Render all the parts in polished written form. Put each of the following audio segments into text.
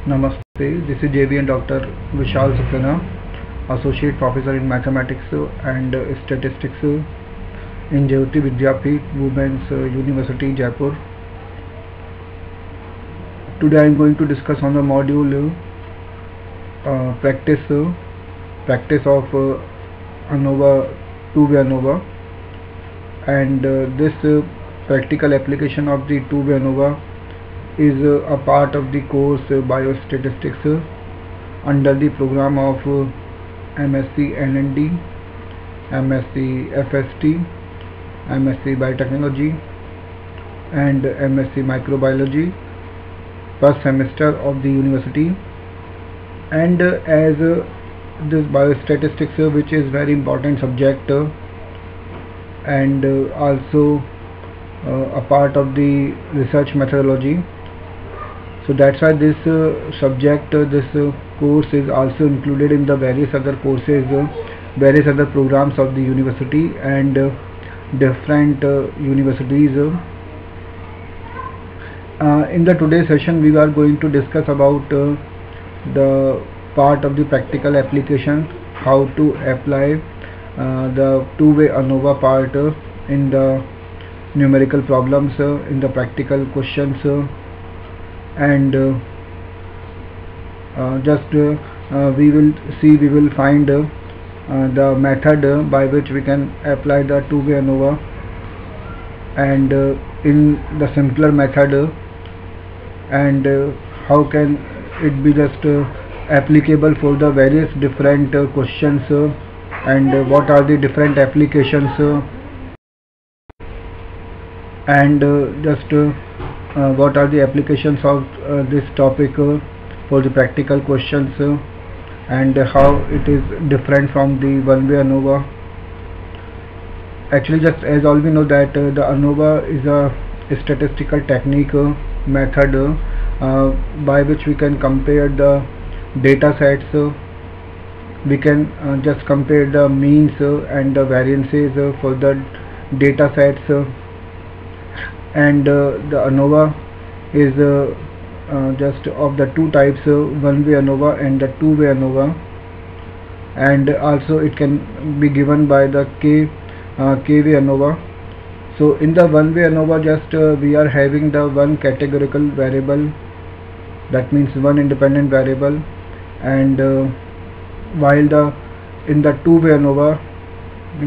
Namaste, this is JB and Dr. Vishal Saxena, Associate Professor in Mathematics and Statistics in Jayoti Vidyapeeth, Women's University, Jaipur. Today I am going to discuss on the module practice of ANOVA, two-way ANOVA, and this practical application of the two-way ANOVA is a part of the course Biostatistics under the program of MSc NND, MSc FST, MSc Biotechnology and MSc Microbiology, first semester of the university. And as this biostatistics, which is very important subject and also a part of the research methodology, so that's why this subject, this course is also included in the various other courses, various other programs of the university and different universities. In the today's session we are going to discuss about the part of the practical application, how to apply the two-way ANOVA part in the numerical problems, in the practical questions, and we will find the method by which we can apply the two-way ANOVA, and in the simpler method, and how can it be just applicable for the various different questions, and what are the different applications, and what are the applications of this topic for the practical questions, and how it is different from the one-way ANOVA. Actually, just as all we know that the ANOVA is a statistical technique, method by which we can compare the data sets. We can just compare the means and the variances for the data sets, and the ANOVA is just of the two types, one-way ANOVA and the two-way ANOVA, and also it can be given by the k-way ANOVA. So in the one-way ANOVA, just we are having the one categorical variable, that means one independent variable, and while in the two-way ANOVA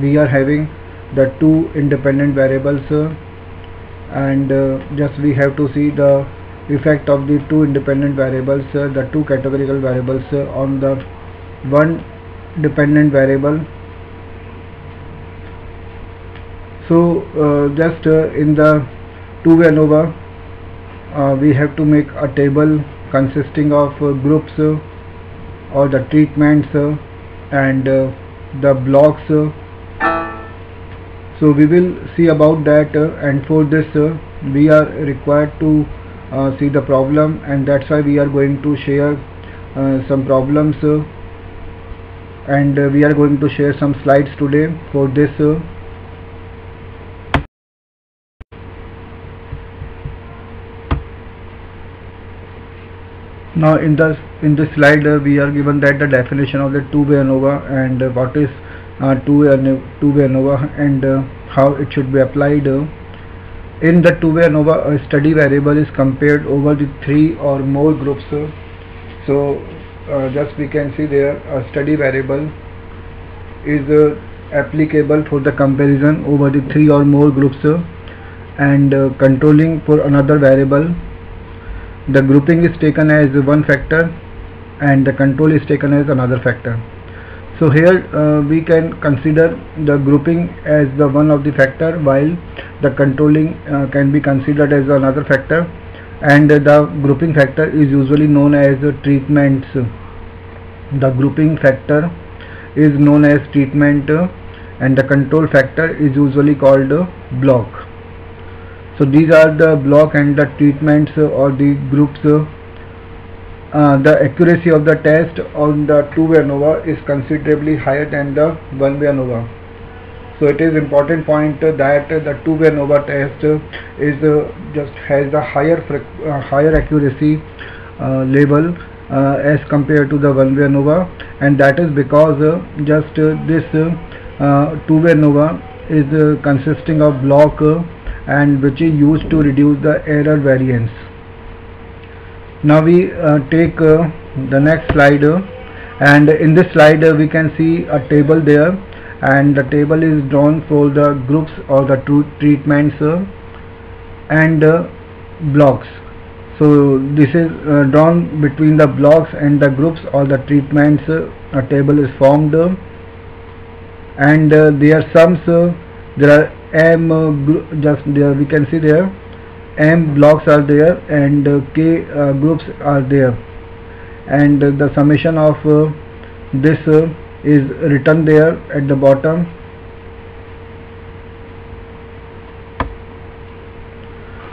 we are having the two independent variables, and just we have to see the effect of the two independent variables, the two categorical variables on the one dependent variable. So just in the two-way ANOVA we have to make a table consisting of groups or the treatments and the blocks. So we will see about that, and for this we are required to see the problem, and that's why we are going to share some problems, and we are going to share some slides today for this. Now in this slide we are given that the definition of the two-way ANOVA, and what is two-way ANOVA, and how it should be applied. In the two-way ANOVA, a study variable is compared over the three or more groups. So just we can see there a study variable is applicable for the comparison over the three or more groups, and controlling for another variable. The grouping is taken as one factor and the control is taken as another factor. So here we can consider the grouping as the one of the factor, while the controlling can be considered as another factor, and the grouping factor is usually known as treatments. The grouping factor is known as treatment, and the control factor is usually called block. So these are the block and the treatments or the groups. The accuracy of the test on the two-way ANOVA is considerably higher than the one-way ANOVA. So it is important point that the two-way ANOVA test is just has the higher accuracy label as compared to the one-way ANOVA, and that is because this two-way ANOVA is consisting of block and which is used to reduce the error variance. Now we take the next slide, and in this slide we can see a table there, and the table is drawn for the groups or the treatments and blocks. So this is drawn between the blocks and the groups or the treatments. A table is formed, and their sums, there are m just there we can see there m blocks are there, and k groups are there, and the summation of this is written there at the bottom.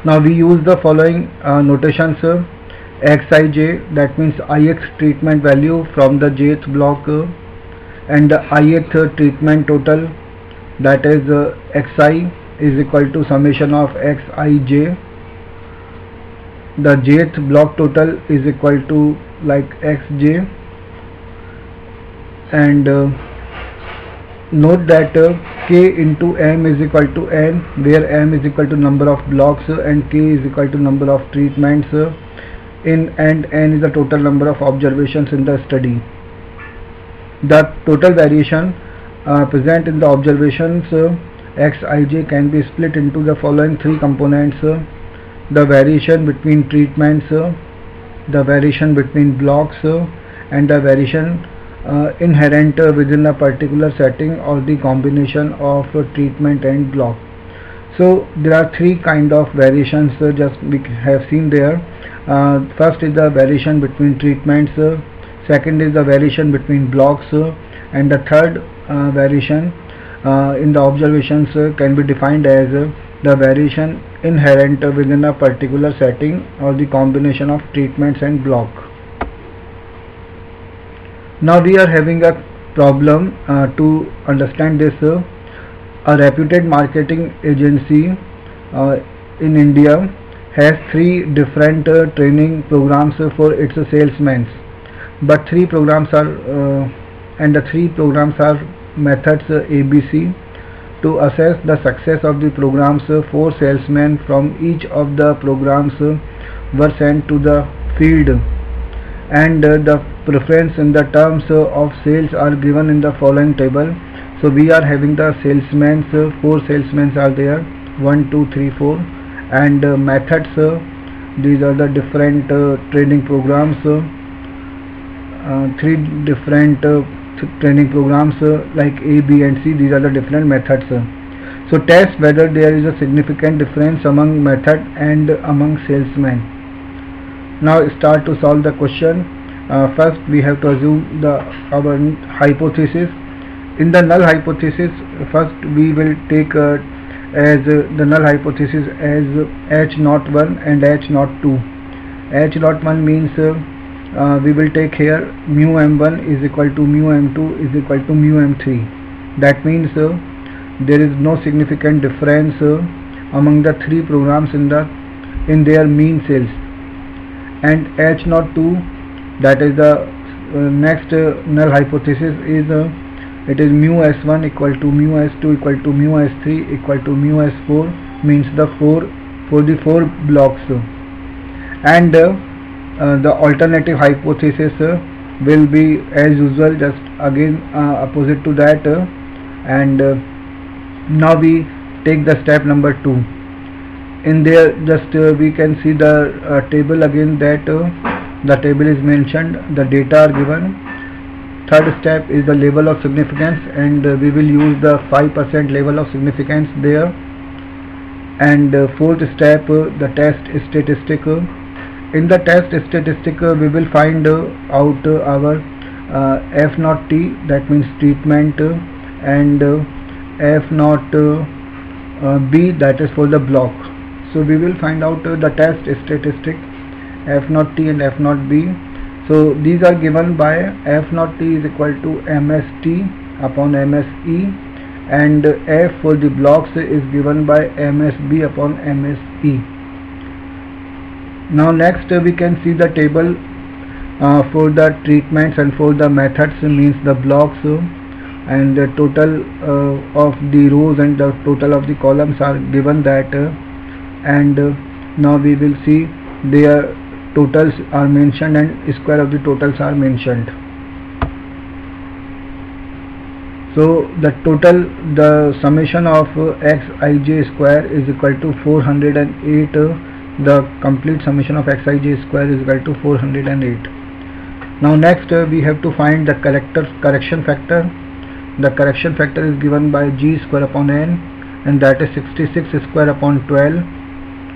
Now we use the following notations: xij, that means ith treatment value from the jth block, and the ith treatment total, that is xi is equal to summation of xij. The jth block total is equal to like xj, and note that k into m is equal to n, where m is equal to number of blocks and k is equal to number of treatments in, and n is the total number of observations in the study. The total variation present in the observations xij can be split into the following three components: the variation between treatments, the variation between blocks, and the variation inherent within a particular setting or the combination of treatment and block. So there are three kind of variations just we have seen there. First is the variation between treatments, second is the variation between blocks, and the third variation in the observations can be defined as the variation inherent within a particular setting or the combination of treatments and block. Now we are having a problem to understand this. A reputed marketing agency in India has three different training programs for its salesmen, but three programs are methods ABC. To assess the success of the programs, 4 salesmen from each of the programs were sent to the field, and the preference in the terms of sales are given in the following table. So we are having the salesmen, 4 salesmen are there, 1, 2, 3, 4, and methods, these are the different training programs, 3 different training programs like A, B and C. These are the different methods. So test whether there is a significant difference among method and among salesmen. Now start to solve the question. First we have to assume our hypothesis. In the null hypothesis, first we will take as the null hypothesis as H01 and H02. H01 means we will take here mu m1 is equal to mu m2 is equal to mu m3. That means there is no significant difference among the three programs in their mean sales. And H02, that is the next null hypothesis, is it is mu s1 equal to mu s2 equal to mu s3 equal to mu s4, means the 4 for the 4 blocks. And the alternative hypothesis will be as usual, just again opposite to that, and now we take the step number 2. In there just we can see the table again, that the table is mentioned, the data are given. Third step is the level of significance, and we will use the 5% level of significance there. And fourth step, the test statistic. In the test statistic we will find out our F0 T, that means treatment, and F0 B, that is for the block. So we will find out the test statistic F0 T and F0 B. So these are given by F0 T is equal to MST upon MSE, and F for the blocks is given by MSB upon MSE. Now next we can see the table for the treatments and for the methods, means the blocks, and the total of the rows and the total of the columns are given that, and now we will see their totals are mentioned and square of the totals are mentioned. So the total, the summation of xij square is equal to 408. The complete summation of xij square is equal to 408. Now next we have to find the correction factor. The correction factor is given by g square upon n, and that is 66 square upon 12,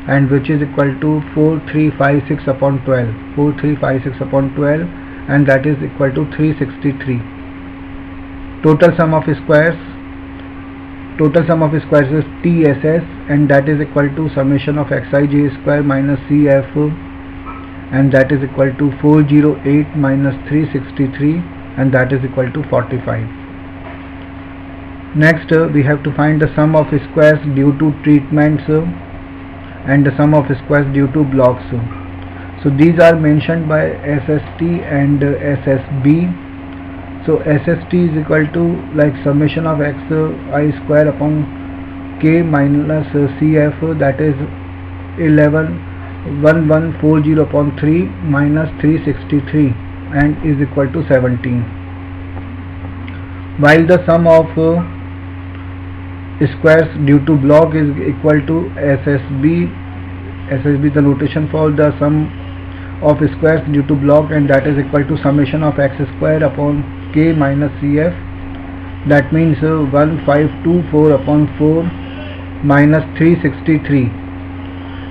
and which is equal to 4356 upon 12. 4356 upon 12, and that is equal to 363. Total sum of squares is TSS, and that is equal to summation of xij square minus CF, and that is equal to 408 minus 363, and that is equal to 45. Next we have to find the sum of squares due to treatments and the sum of squares due to blocks. So these are mentioned by SST and SSB. So SST is equal to like summation of xi square upon k minus CF, that is 1140 upon 3 minus 363, and is equal to 17. While the sum of squares due to block is equal to SSB. SSB is the notation for the sum of squares due to block, and that is equal to summation of x square upon k minus CF. That means 1524 upon 4 minus 363,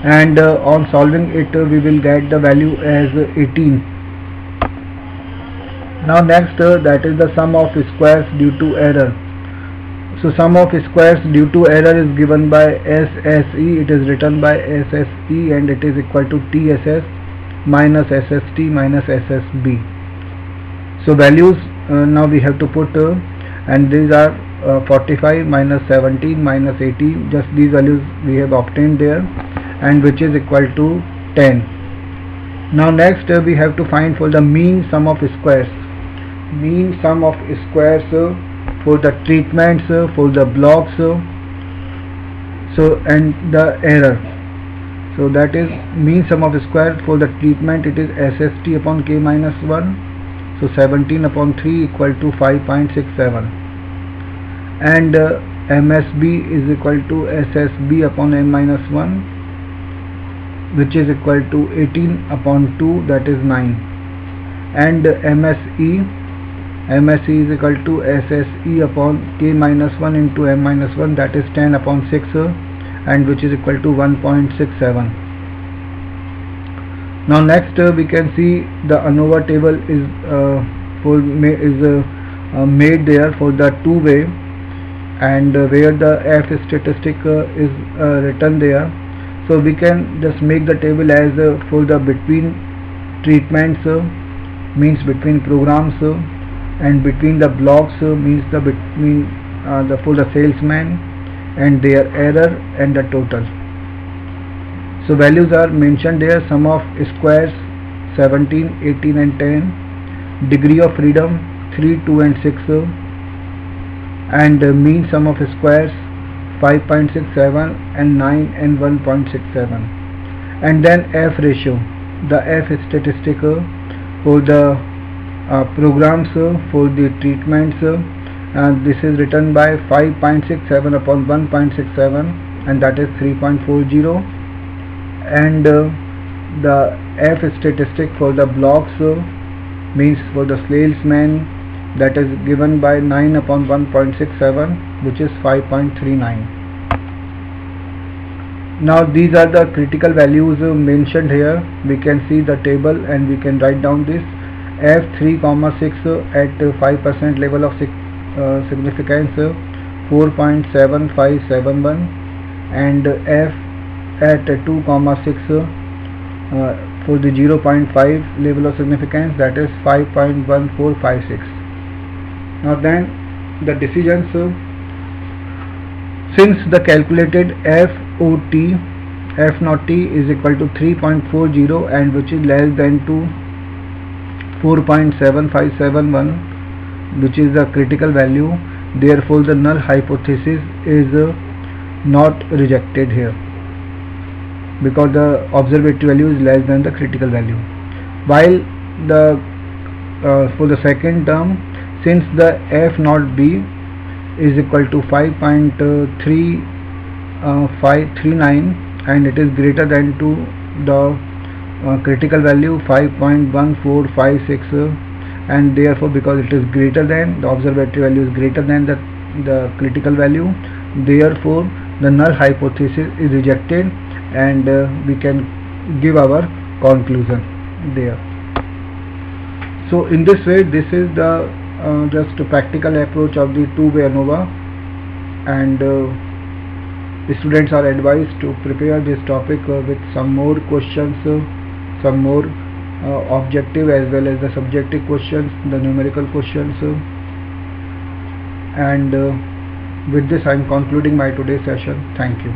and on solving it we will get the value as 18. Now next that is the sum of squares due to error. So sum of squares due to error is given by SSE. It is written by SSE, and it is equal to TSS minus SST minus SSB. So values now we have to put, and these are 45 minus 17 minus 18. Just these values we have obtained there, and which is equal to 10. Now next we have to find for the mean sum of squares. Mean sum of squares for the treatments, for the blocks, so and the error. So that is mean sum of square for the treatment, it is SST upon k minus 1. So 17 upon 3 equal to 5.67, and MSB is equal to SSB upon n minus 1, which is equal to 18 upon 2, that is 9, and MSE is equal to SSE upon k minus 1 into m minus 1, that is 10 upon 6, and which is equal to 1.67. Now next we can see the ANOVA table is made there for the two-way, and where the F statistic is written there. So we can just make the table as for the between treatments, means between programs, and between the blocks, means the between for the salesman, and their error and the total. So values are mentioned there. Sum of squares 17, 18 and 10, degree of freedom 3, 2 and 6, and mean sum of squares 5.67 and 9 and 1.67, and then F ratio, the F statistic for the programs, for the treatments, and this is written by 5.67 upon 1.67, and that is 3.40, and the F statistic for the blocks, means for the salesman, that is given by 9 upon 1.67, which is 5.39. Now these are the critical values mentioned here. We can see the table and we can write down this. F3,6 at 5% level of significance 4.7571, and F at 2,6 for the 0.5 level of significance, that is 5.1456. Now then the decisions, since the calculated FOT f naught t is equal to 3.40 and which is less than to 4.7571, which is the critical value. Therefore the null hypothesis is not rejected here, because the observatory value is less than the critical value. While the for the second term, since the f naught b is equal to 5.3539 and it is greater than to the critical value 5.1456, and therefore because it is greater than, the observatory value is greater than the critical value, therefore the null hypothesis is rejected, and we can give our conclusion there. So in this way, this is the just a practical approach of the two-way ANOVA, and the students are advised to prepare this topic with some more questions, some more objective as well as the subjective questions, the numerical questions, and with this I am concluding my today's session. Thank you.